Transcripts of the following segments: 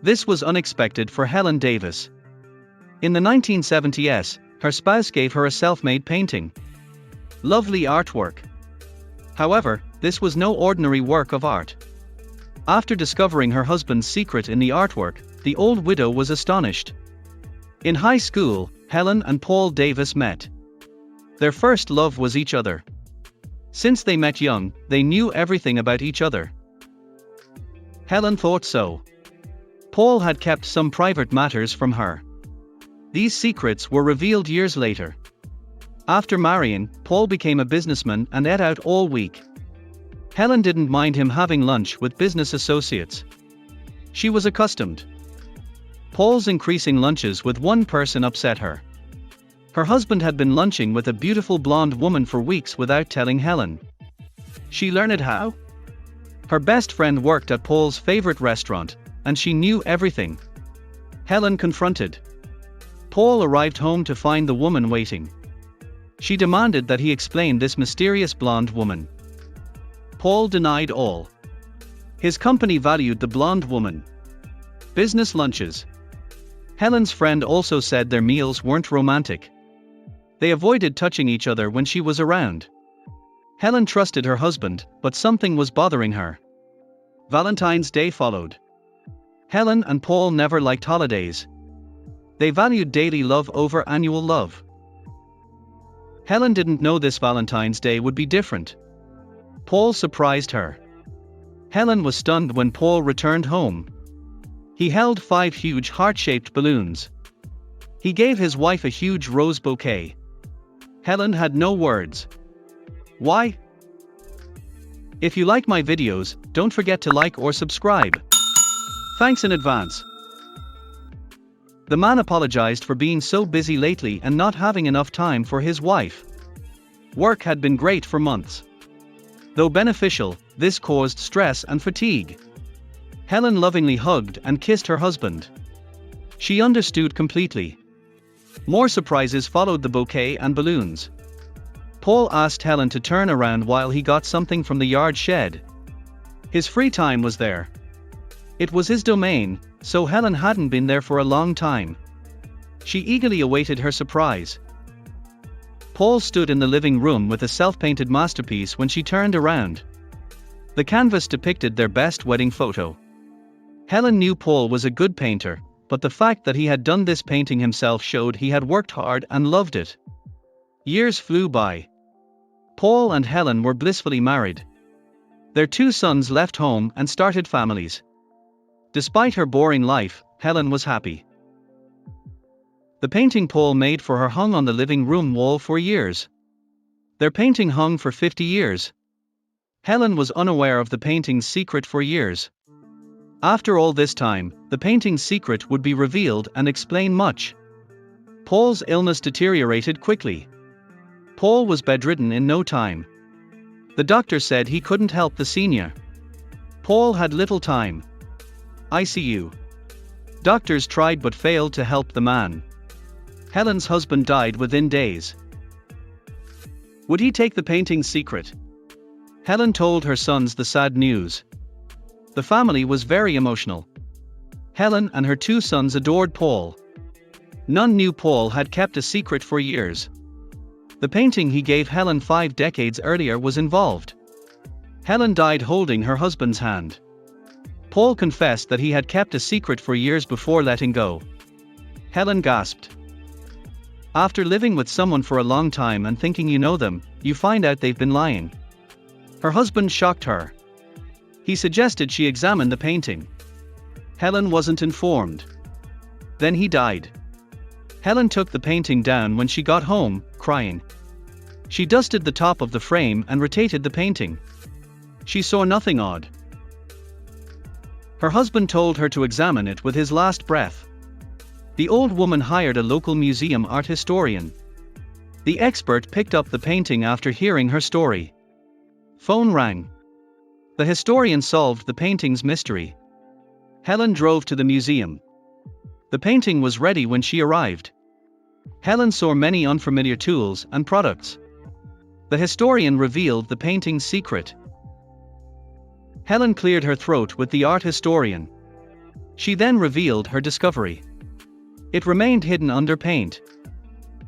This was unexpected for Helen Davis. In the 1970s, her spouse gave her a self-made painting. Lovely artwork. However, this was no ordinary work of art. After discovering her husband's secret in the artwork, the old widow was astonished. In high school, Helen and Paul Davis met. Their first love was each other. Since they met young, they knew everything about each other. Helen thought so. Paul had kept some private matters from her. These secrets were revealed years later. After marrying, Paul became a businessman and ate out all week. Helen didn't mind him having lunch with business associates. She was accustomed. Paul's increasing lunches with one person upset her. Her husband had been lunching with a beautiful blonde woman for weeks without telling Helen. She learned how. Her best friend worked at Paul's favorite restaurant, and she knew everything. Helen confronted. Paul arrived home to find the woman waiting. She demanded that he explain this mysterious blonde woman. Paul denied all. His company valued the blonde woman. Business lunches. Helen's friend also said their meals weren't romantic. They avoided touching each other when she was around. Helen trusted her husband, but something was bothering her. Valentine's Day followed. Helen and Paul never liked holidays. They valued daily love over annual love. Helen didn't know this Valentine's Day would be different. Paul surprised her. Helen was stunned when Paul returned home. He held 5 huge heart-shaped balloons. He gave his wife a huge rose bouquet. Helen had no words. Why? If you like my videos, don't forget to like or subscribe. Thanks in advance. The man apologized for being so busy lately and not having enough time for his wife. Work had been great for months. Though beneficial, this caused stress and fatigue. Helen lovingly hugged and kissed her husband. She understood completely. More surprises followed the bouquet and balloons. Paul asked Helen to turn around while he got something from the yard shed. His free time was there. It was his domain, so Helen hadn't been there for a long time. She eagerly awaited her surprise. Paul stood in the living room with a self-painted masterpiece when she turned around. The canvas depicted their best wedding photo. Helen knew Paul was a good painter, but the fact that he had done this painting himself showed he had worked hard and loved it. Years flew by. Paul and Helen were blissfully married. Their 2 sons left home and started families. Despite her boring life, Helen was happy. The painting Paul made for her hung on the living room wall for years. Their painting hung for 50 years. Helen was unaware of the painting's secret for years. After all this time, the painting's secret would be revealed and explain much. Paul's illness deteriorated quickly. Paul was bedridden in no time. The doctor said he couldn't help the senior. Paul had little time. ICU. Doctors tried but failed to help the man. Helen's husband died within days. Would he take the painting's secret? Helen told her sons the sad news. The family was very emotional. Helen and her 2 sons adored Paul. None knew Paul had kept a secret for years. The painting he gave Helen 5 decades earlier was involved. Helen died holding her husband's hand. Paul confessed that he had kept a secret for years before letting go. Helen gasped. After living with someone for a long time and thinking you know them, you find out they've been lying. Her husband shocked her. He suggested she examine the painting. Helen wasn't informed. Then he died. Helen took the painting down when she got home, crying. She dusted the top of the frame and rotated the painting. She saw nothing odd. Her husband told her to examine it with his last breath. The old woman hired a local museum art historian. The expert picked up the painting after hearing her story. Phone rang. The historian solved the painting's mystery. Helen drove to the museum. The painting was ready when she arrived. Helen saw many unfamiliar tools and products. The historian revealed the painting's secret. Helen cleared her throat with the art historian. She then revealed her discovery. It remained hidden under paint.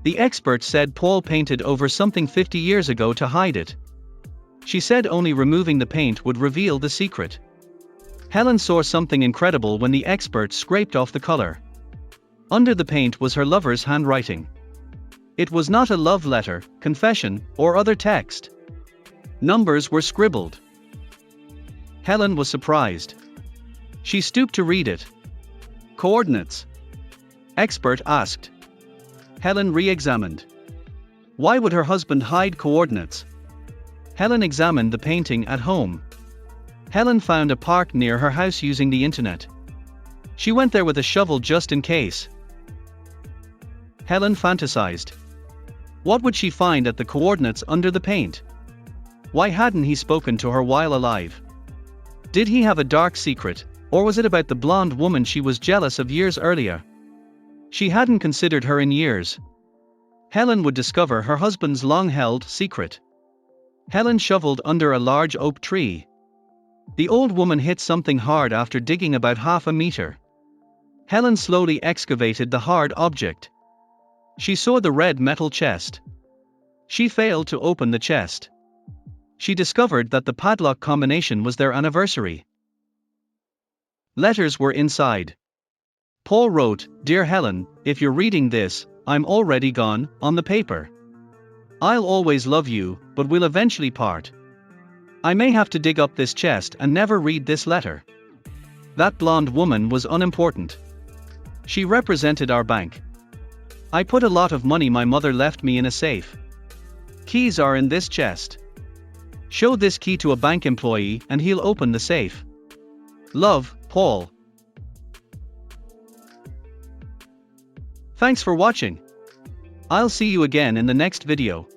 The expert said Paul painted over something 50 years ago to hide it. She said only removing the paint would reveal the secret. Helen saw something incredible when the expert scraped off the color. Under the paint was her lover's handwriting. It was not a love letter, confession, or other text. Numbers were scribbled. Helen was surprised. She stooped to read it. Coordinates? Expert asked. Helen re-examined. Why would her husband hide coordinates? Helen examined the painting at home. Helen found a park near her house using the internet. She went there with a shovel just in case. Helen fantasized. What would she find at the coordinates under the paint? Why hadn't he spoken to her while alive? Did he have a dark secret, or was it about the blonde woman she was jealous of years earlier? She hadn't considered her in years. Helen would discover her husband's long-held secret. Helen shoveled under a large oak tree. The old woman hit something hard after digging about half a meter. Helen slowly excavated the hard object. She saw the red metal chest. She failed to open the chest. She discovered that the padlock combination was their anniversary. Letters were inside. Paul wrote, "Dear Helen, if you're reading this, I'm already gone," on the paper. "I'll always love you, but we'll eventually part. I may have to dig up this chest and never read this letter." That blonde woman was unimportant. She represented our bank. "I put a lot of money my mother left me in a safe. Keys are in this chest. Show this key to a bank employee and he'll open the safe. Love, Paul." Thanks for watching. I'll see you again in the next video.